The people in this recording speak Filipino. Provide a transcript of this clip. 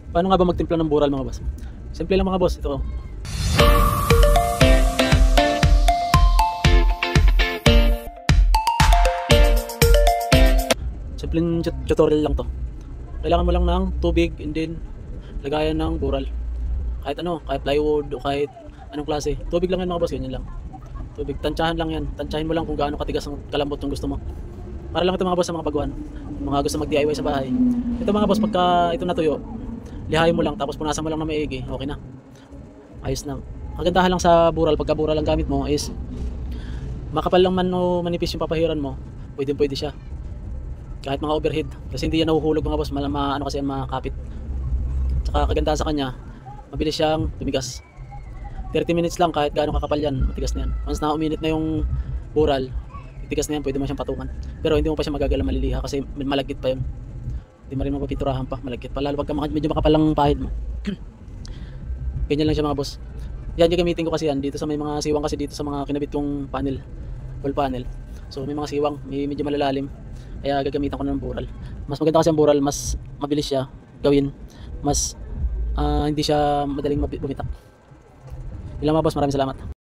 Paano nga ba magtimpla ng bural mga boss? Simple lang mga boss, ito. Simpleng tutorial lang to. Kailangan mo lang ng tubig and then lagayan ng bural. Kahit ano, kahit plywood o kahit anong klase. Tubig lang yan mga boss, ganyan lang. Tubig, tansyahan lang yan. Tansyahin mo lang kung gaano katigas ang kalambot ng gusto mo. Para lang ito mga boss sa mga baguhan. Mga gusto mag-DIY sa bahay. Ito mga boss, pagka ito natuyo, lihayin mo lang tapos punasan mo lang na maigi, okay na. Ayos na. Kagandahan lang sa bural, pagka bural lang gamit mo is makapal lang man o manipis yung papahiran mo, pwede siya. Kahit mga overhead, kasi hindi yan nahuhulog mga boss, ano kasi yan makakapit. Tsaka kagandahan sa kanya, mabilis siyang tumigas. 30 minutes lang kahit gaano kakapal yan, matigas na yan. Once na uminit na yung bural, tigas na yan, pwede mo siyang patukan. Pero hindi mo pa siya magagala maliliha kasi malagkit pa yun. Hindi mo rin mapapinturahan pa, malagkit pa. Lalo pagka medyo makapal lang pahid mo. Ganyan lang siya mga boss. Yan yung gamitin ko kasi yan, dito sa may mga siwang kasi dito sa mga kinabit kong panel, wall panel. So may mga siwang, medyo malalalim. Kaya gagamitan ko na ng bural. Mas maganda kasi ang bural, mas mabilis siya gawin. Mas hindi siya madaling bumitak. Ilang mga boss, maraming salamat.